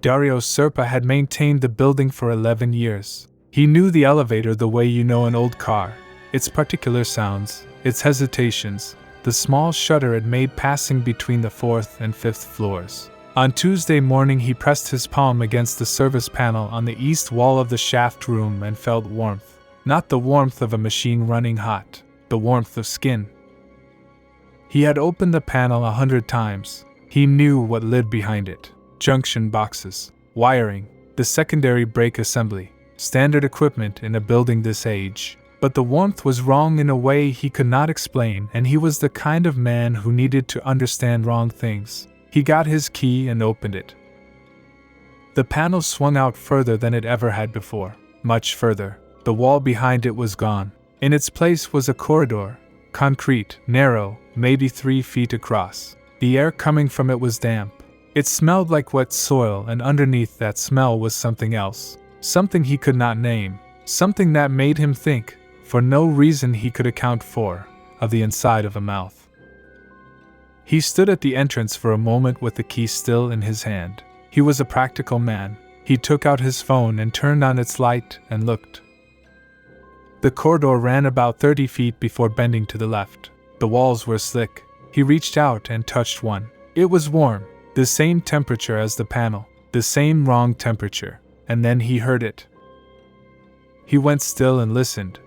Dario Serpa had maintained the building for 11 years. He knew the elevator the way you know an old car, its particular sounds, its hesitations, the small shudder it made passing between the 4th and 5th floors. On Tuesday morning he pressed his palm against the service panel on the east wall of the shaft room and felt warmth. Not the warmth of a machine running hot, the warmth of skin. He had opened the panel 100 times. He knew what lid behind it. Junction boxes, wiring, the secondary brake assembly, standard equipment in a building this age. But the warmth was wrong in a way he could not explain, and he was the kind of man who needed to understand wrong things. He got his key and opened it. The panel swung out further than it ever had before, much further. The wall behind it was gone. In its place was a corridor, concrete, narrow, maybe 3 feet across. The air coming from it was damp. It smelled like wet soil, and underneath that smell was something else. Something he could not name. Something that made him think, for no reason he could account for, of the inside of a mouth. He stood at the entrance for a moment with the key still in his hand. He was a practical man. He took out his phone and turned on its light and looked. The corridor ran about 30 feet before bending to the left. The walls were slick. He reached out and touched one. It was warm, the same temperature as the panel, the same wrong temperature, and then he heard it. He went still and listened.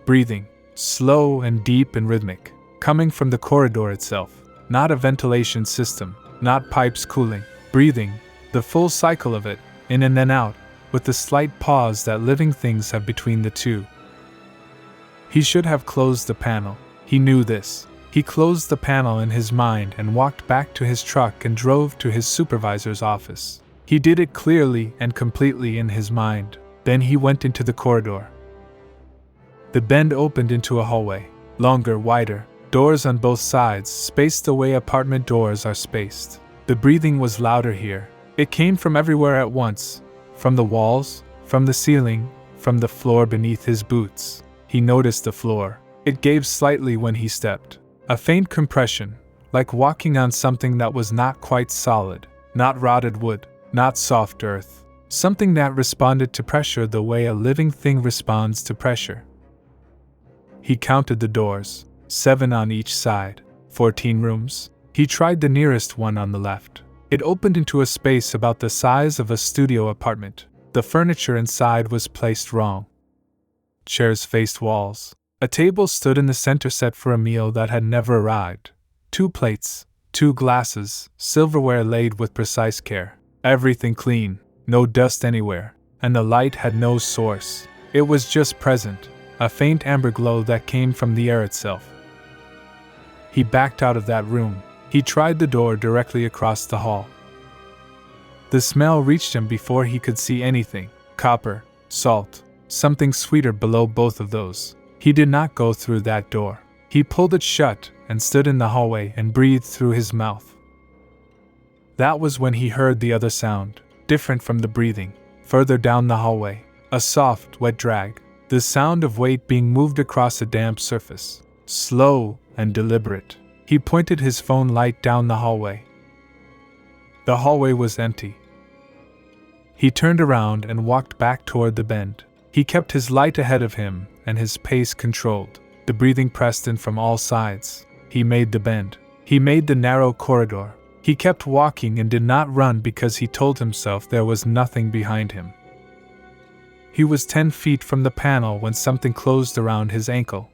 Breathing, slow and deep and rhythmic, coming from the corridor itself, not a ventilation system, not pipes cooling. Breathing, the full cycle of it, in and then out, with the slight pause that living things have between the two. He should have closed the panel. He knew this. He closed the panel in his mind and walked back to his truck and drove to his supervisor's office. He did it clearly and completely in his mind. Then he went into the corridor. The bend opened into a hallway, longer, wider, doors on both sides, spaced the way apartment doors are spaced. The breathing was louder here. It came from everywhere at once, from the walls, from the ceiling, from the floor beneath his boots. He noticed the floor. It gave slightly when he stepped. A faint compression, like walking on something that was not quite solid, not rotted wood, not soft earth. Something that responded to pressure the way a living thing responds to pressure. He counted the doors, 7 on each side, 14 rooms. He tried the nearest one on the left. It opened into a space about the size of a studio apartment. The furniture inside was placed wrong. Chairs faced walls. A table stood in the center set for a meal that had never arrived. 2 plates, 2 glasses, silverware laid with precise care. Everything clean, no dust anywhere, and the light had no source. It was just present, a faint amber glow that came from the air itself. He backed out of that room. He tried the door directly across the hall. The smell reached him before he could see anything. Copper, salt, something sweeter below both of those. He did not go through that door. He pulled it shut and stood in the hallway and breathed through his mouth. That was when he heard the other sound, different from the breathing, further down the hallway. A soft, wet drag. The sound of weight being moved across a damp surface. Slow and deliberate. He pointed his phone light down the hallway. The hallway was empty. He turned around and walked back toward the bend. He kept his light ahead of him and his pace controlled. The breathing pressed in from all sides. He made the bend. He made the narrow corridor. He kept walking and did not run because he told himself there was nothing behind him. He was 10 feet from the panel when something closed around his ankle.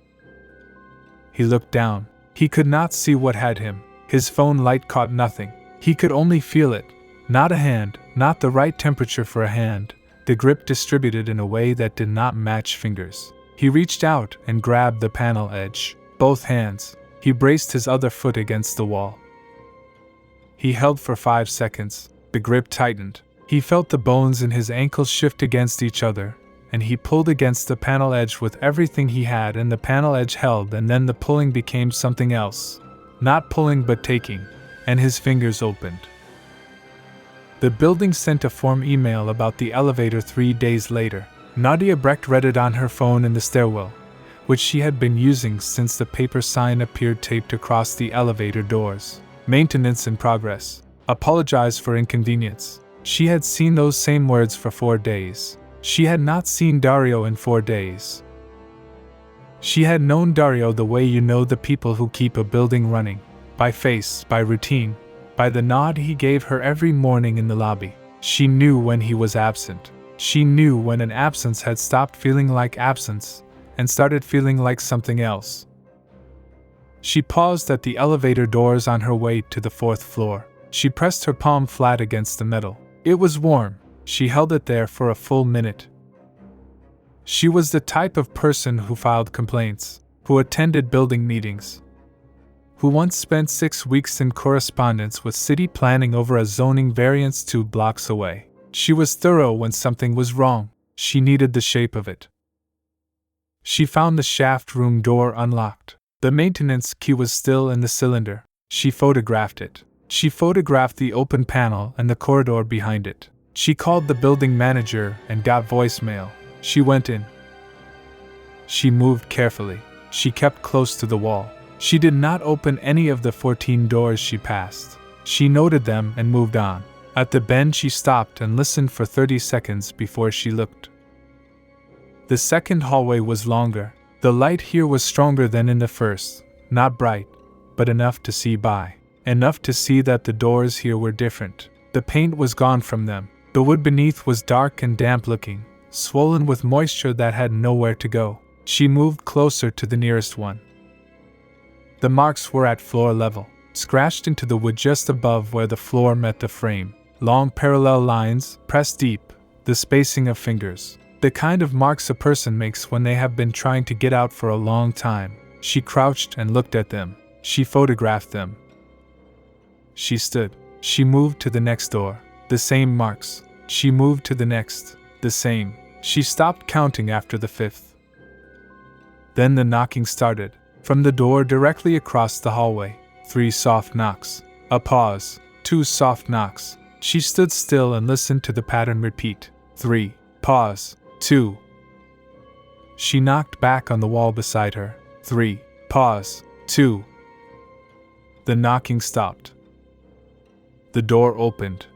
He looked down. He could not see what had him. His phone light caught nothing. He could only feel it. Not a hand, not the right temperature for a hand. The grip distributed in a way that did not match fingers. He reached out and grabbed the panel edge. Both hands. He braced his other foot against the wall. He held for 5 seconds. The grip tightened. He felt the bones in his ankles shift against each other, and he pulled against the panel edge with everything he had, and the panel edge held, and then the pulling became something else. Not pulling but taking, and his fingers opened. The building sent a form email about the elevator 3 days later. Nadia Brecht read it on her phone in the stairwell, which she had been using since the paper sign appeared taped across the elevator doors. Maintenance in progress. Apologize for inconvenience. She had seen those same words for 4 days. She had not seen Dario in 4 days. She had known Dario the way you know the people who keep a building running, by face, by routine, by the nod he gave her every morning in the lobby. She knew when he was absent. She knew when an absence had stopped feeling like absence and started feeling like something else. She paused at the elevator doors on her way to the 4th floor. She pressed her palm flat against the metal. It was warm. She held it there for a full minute. She was the type of person who filed complaints, who attended building meetings, who once spent 6 weeks in correspondence with city planning over a zoning variance 2 blocks away. She was thorough when something was wrong. She needed the shape of it. She found the shaft room door unlocked. The maintenance key was still in the cylinder. She photographed it. She photographed the open panel and the corridor behind it. She called the building manager and got voicemail. She went in. She moved carefully. She kept close to the wall. She did not open any of the 14 doors she passed. She noted them and moved on. At the bend she stopped and listened for 30 seconds before she looked. The second hallway was longer. The light here was stronger than in the first. Not bright, but enough to see by. Enough to see that the doors here were different. The paint was gone from them. The wood beneath was dark and damp looking, swollen with moisture that had nowhere to go. She moved closer to the nearest one. The marks were at floor level, scratched into the wood just above where the floor met the frame. Long parallel lines, pressed deep, the spacing of fingers. The kind of marks a person makes when they have been trying to get out for a long time. She crouched and looked at them. She photographed them. She stood. She moved to the next door. The same marks. She moved to the next. The same. She stopped counting after the 5th. Then the knocking started. From the door directly across the hallway. 3 soft knocks. A pause. 2 soft knocks. She stood still and listened to the pattern repeat. 3. Pause. 2. She knocked back on the wall beside her. 3. Pause. 2. The knocking stopped. The door opened.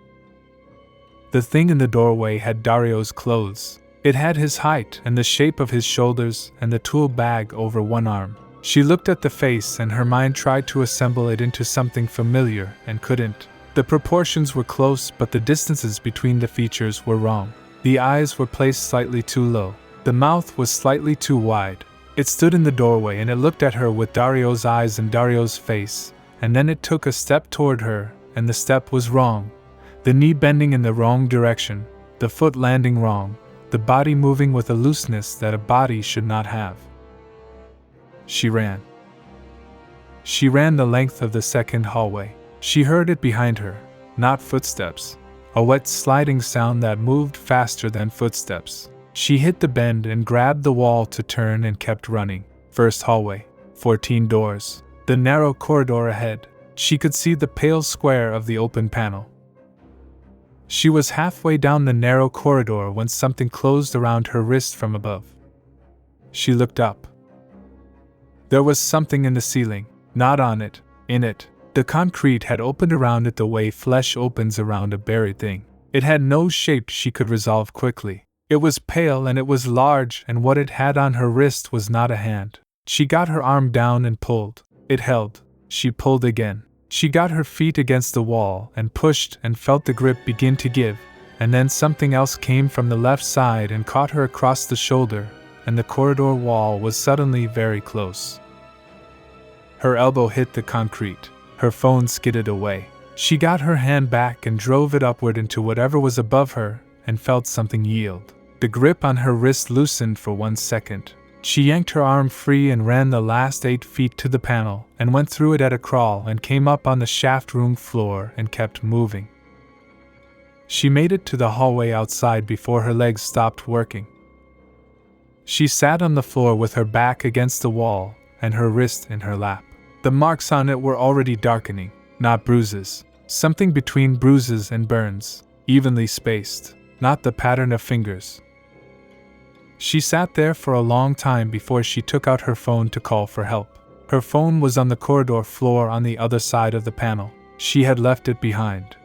The thing in the doorway had Dario's clothes. It had his height and the shape of his shoulders and the tool bag over one arm. She looked at the face and her mind tried to assemble it into something familiar and couldn't. The proportions were close, but the distances between the features were wrong. The eyes were placed slightly too low. The mouth was slightly too wide. It stood in the doorway and it looked at her with Dario's eyes and Dario's face, and then it took a step toward her, and the step was wrong. The knee bending in the wrong direction, the foot landing wrong, the body moving with a looseness that a body should not have. She ran. She ran the length of the second hallway. She heard it behind her, not footsteps, a wet sliding sound that moved faster than footsteps. She hit the bend and grabbed the wall to turn and kept running. First hallway, 14 doors, the narrow corridor ahead. She could see the pale square of the open panel. She was halfway down the narrow corridor when something closed around her wrist from above. She looked up. There was something in the ceiling, not on it, in it. The concrete had opened around it the way flesh opens around a buried thing. It had no shape she could resolve quickly. It was pale and it was large, and what it had on her wrist was not a hand. She got her arm down and pulled. It held. She pulled again. She got her feet against the wall and pushed and felt the grip begin to give, and then something else came from the left side and caught her across the shoulder, and the corridor wall was suddenly very close. Her elbow hit the concrete. Her phone skidded away. She got her hand back and drove it upward into whatever was above her and felt something yield. The grip on her wrist loosened for 1 second. She yanked her arm free and ran the last 8 feet to the panel and went through it at a crawl and came up on the shaft room floor and kept moving. She made it to the hallway outside before her legs stopped working. She sat on the floor with her back against the wall and her wrist in her lap. The marks on it were already darkening, not bruises. Something between bruises and burns, evenly spaced, not the pattern of fingers. She sat there for a long time before she took out her phone to call for help. Her phone was on the corridor floor on the other side of the panel. She had left it behind.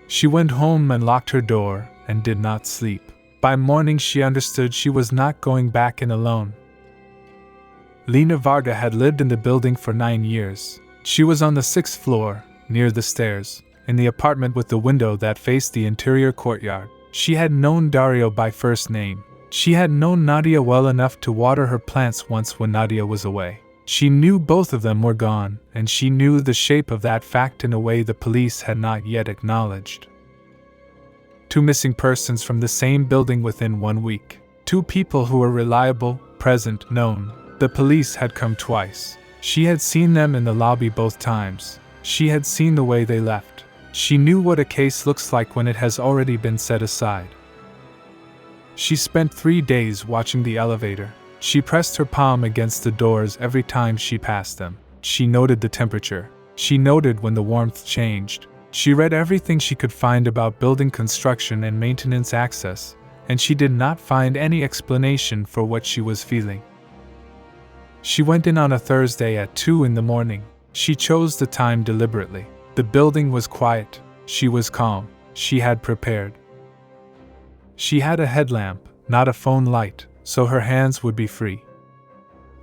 She went home and locked her door and did not sleep. By morning she understood she was not going back in alone. Lena Varga had lived in the building for 9 years. She was on the 6th floor, near the stairs, in the apartment with the window that faced the interior courtyard. She had known Dario by first name. She had known Nadia well enough to water her plants once when Nadia was away. She knew both of them were gone, and she knew the shape of that fact in a way the police had not yet acknowledged. 2 missing persons from the same building within 1 week. 2 people who were reliable, present, known. The police had come twice. She had seen them in the lobby both times. She had seen the way they left. She knew what a case looks like when it has already been set aside. She spent 3 days watching the elevator. She pressed her palm against the doors every time she passed them. She noted the temperature. She noted when the warmth changed. She read everything she could find about building construction and maintenance access, and she did not find any explanation for what she was feeling. She went in on a Thursday at 2 in the morning. She chose the time deliberately. The building was quiet. She was calm. She had prepared. She had a headlamp, not a phone light, so her hands would be free.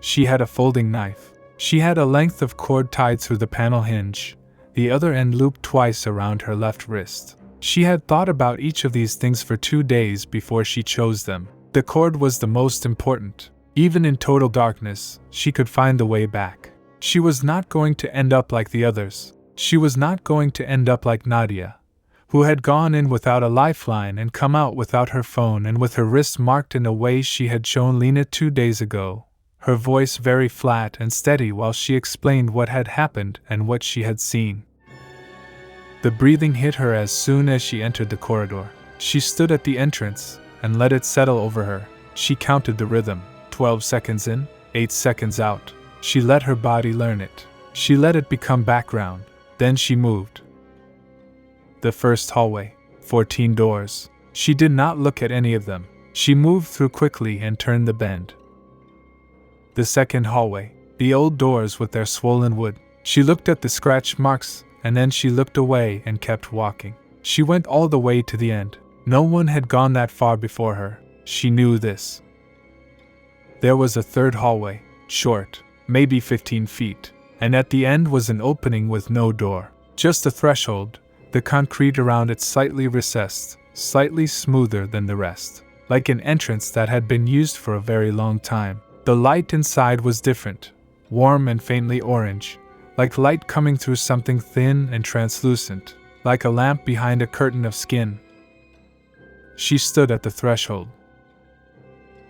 She had a folding knife. She had a length of cord tied through the panel hinge, the other end looped twice around her left wrist. She had thought about each of these things for 2 days before she chose them. The cord was the most important. Even in total darkness, she could find the way back. She was not going to end up like the others. She was not going to end up like Nadia, who had gone in without a lifeline and come out without her phone and with her wrist marked in a way she had shown Lena 2 days ago, her voice very flat and steady while she explained what had happened and what she had seen. The breathing hit her as soon as she entered the corridor. She stood at the entrance and let it settle over her. She counted the rhythm. 12 seconds in, 8 seconds out. She let her body learn it. She let it become background. Then she moved. The first hallway. 14 doors. She did not look at any of them. She moved through quickly and turned the bend. The second hallway. The old doors with their swollen wood. She looked at the scratch marks, and then she looked away and kept walking. She went all the way to the end. No one had gone that far before her. She knew this. There was a third hallway, short, maybe 15 feet, and at the end was an opening with no door. Just a threshold, the concrete around it slightly recessed, slightly smoother than the rest, like an entrance that had been used for a very long time. The light inside was different, warm and faintly orange, like light coming through something thin and translucent, like a lamp behind a curtain of skin. She stood at the threshold.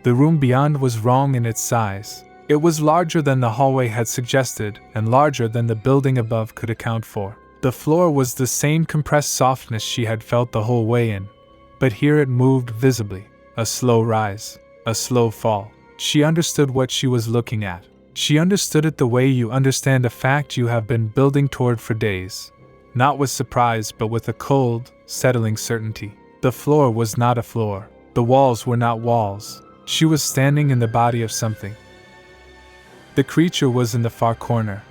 The room beyond was wrong in its size. It was larger than the hallway had suggested, and larger than the building above could account for. The floor was the same compressed softness she had felt the whole way in, but here it moved visibly. A slow rise, a slow fall. She understood what she was looking at. She understood it the way you understand a fact you have been building toward for days, not with surprise but with a cold, settling certainty. The floor was not a floor. The walls were not walls. She was standing in the body of something. The creature was in the far corner.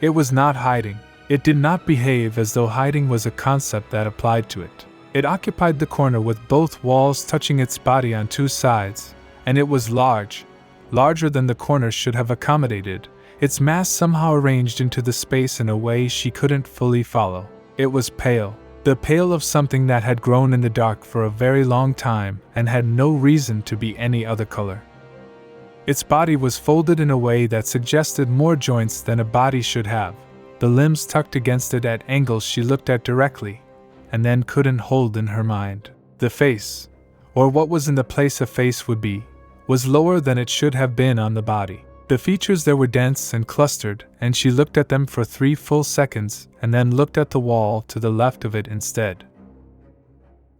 It was not hiding. It did not behave as though hiding was a concept that applied to it. It occupied the corner with both walls touching its body on 2 sides, and it was large, larger than the corner should have accommodated, its mass somehow arranged into the space in a way she couldn't fully follow. It was pale, the pale of something that had grown in the dark for a very long time and had no reason to be any other color. Its body was folded in a way that suggested more joints than a body should have, the limbs tucked against it at angles she looked at directly, and then couldn't hold in her mind. The face, or what was in the place a face would be, was lower than it should have been on the body. The features there were dense and clustered, and she looked at them for 3 full seconds and then looked at the wall to the left of it instead.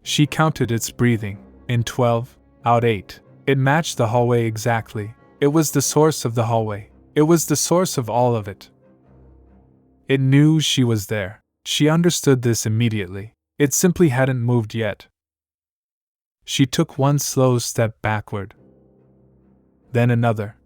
She counted its breathing. In 12, out 8. It matched the hallway exactly. It was the source of the hallway. It was the source of all of it. It knew she was there. She understood this immediately. It simply hadn't moved yet. She took one slow step backward. Then another.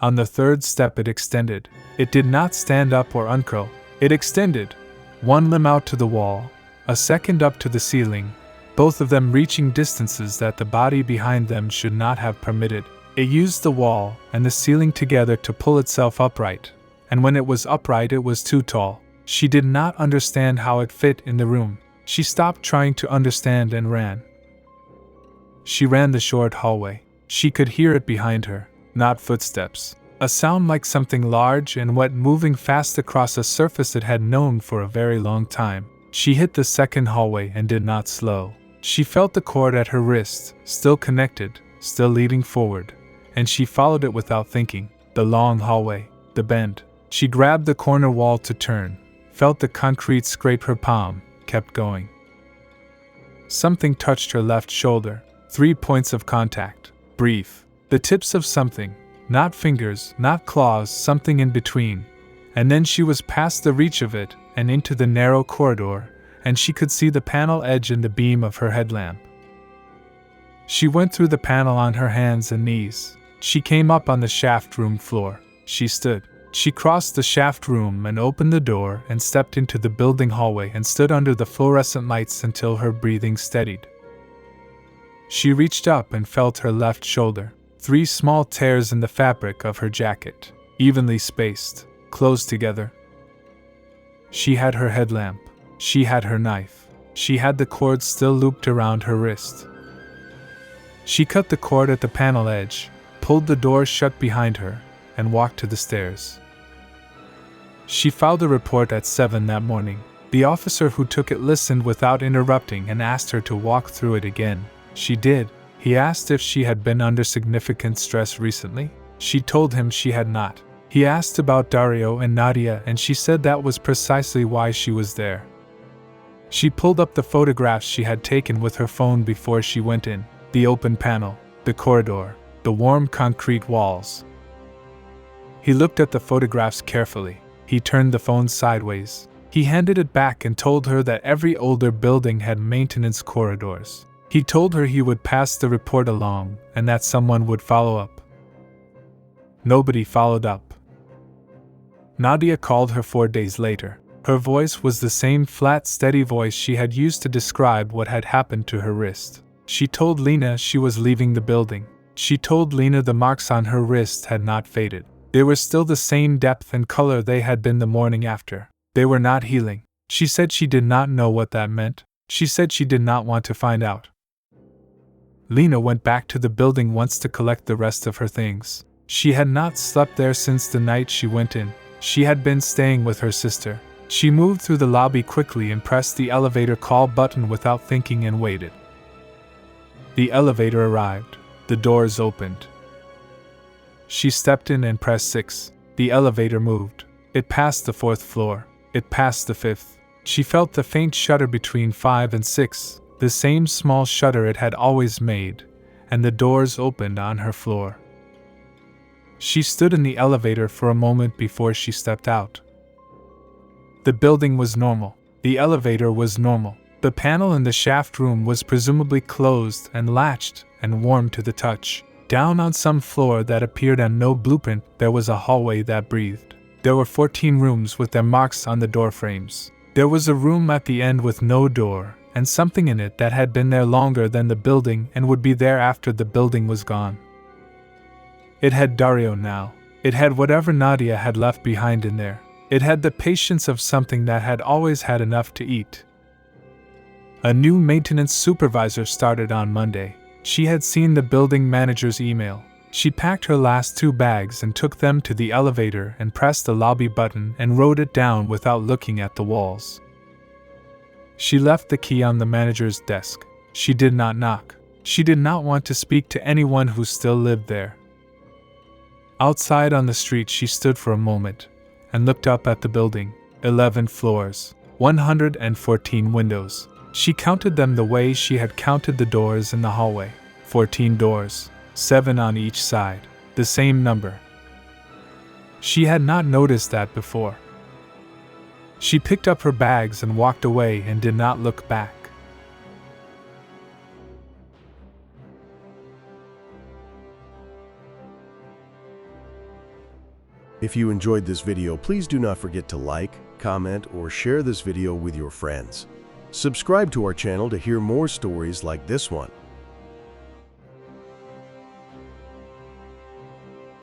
On the third step it extended. It did not stand up or uncurl. It extended, one limb out to the wall, a second up to the ceiling, both of them reaching distances that the body behind them should not have permitted. It used the wall and the ceiling together to pull itself upright, and when it was upright it was too tall. She did not understand how it fit in the room. She stopped trying to understand and ran. She ran the short hallway. She could hear it behind her, not footsteps. A sound like something large and wet moving fast across a surface it had known for a very long time. She hit the second hallway and did not slow. She felt the cord at her wrist, still connected, still leading forward, and she followed it without thinking. The long hallway, the bend. She grabbed the corner wall to turn, felt the concrete scrape her palm, kept going. Something touched her left shoulder. 3 points of contact. Brief. The tips of something. Not fingers, not claws, something in between. And then she was past the reach of it and into the narrow corridor, and she could see the panel edge in the beam of her headlamp. She went through the panel on her hands and knees. She came up on the shaft room floor. She stood. She crossed the shaft room and opened the door and stepped into the building hallway and stood under the fluorescent lights until her breathing steadied. She reached up and felt her left shoulder. 3 small tears in the fabric of her jacket, evenly spaced, close together. She had her headlamp. She had her knife. She had the cord still looped around her wrist. She cut the cord at the panel edge, pulled the door shut behind her, and walked to the stairs. She filed a report at 7 that morning. The officer who took it listened without interrupting and asked her to walk through it again. She did. He asked if she had been under significant stress recently. She told him she had not. He asked about Dario and Nadia, and she said that was precisely why she was there. She pulled up the photographs she had taken with her phone before she went in. The open panel, the corridor, the warm concrete walls. He looked at the photographs carefully. He turned the phone sideways. He handed it back and told her that every older building had maintenance corridors. He told her he would pass the report along and that someone would follow up. Nobody followed up. Nadia called her 4 days later. Her voice was the same flat, steady voice she had used to describe what had happened to her wrist. She told Lena she was leaving the building. She told Lena the marks on her wrist had not faded. They were still the same depth and color they had been the morning after. They were not healing. She said she did not know what that meant. She said she did not want to find out. Lena went back to the building once to collect the rest of her things. She had not slept there since the night she went in. She had been staying with her sister. She moved through the lobby quickly and pressed the elevator call button without thinking and waited. The elevator arrived. The doors opened. She stepped in and pressed 6. The elevator moved. It passed the 4th floor. It passed the 5th. She felt the faint shudder between 5 and 6, the same small shudder it had always made, and the doors opened on her floor. She stood in the elevator for a moment before she stepped out. The building was normal. The elevator was normal. The panel in the shaft room was presumably closed and latched and warm to the touch. Down on some floor that appeared on no blueprint, there was a hallway that breathed. There were 14 rooms with their marks on the door frames. There was a room at the end with no door, and something in it that had been there longer than the building and would be there after the building was gone. It had Dario now. It had whatever Nadia had left behind in there. It had the patience of something that had always had enough to eat. A new maintenance supervisor started on Monday. She had seen the building manager's email. She packed her last 2 bags and took them to the elevator and pressed the lobby button and wrote it down without looking at the walls. She left the key on the manager's desk. She did not knock. She did not want to speak to anyone who still lived there. Outside on the street she stood for a moment and looked up at the building. 11 floors, 114 windows. She counted them the way she had counted the doors in the hallway. 14 doors, 7 on each side, the same number. She had not noticed that before. She picked up her bags and walked away and did not look back. If you enjoyed this video, please do not forget to like, comment, or share this video with your friends. Subscribe to our channel to hear more stories like this one.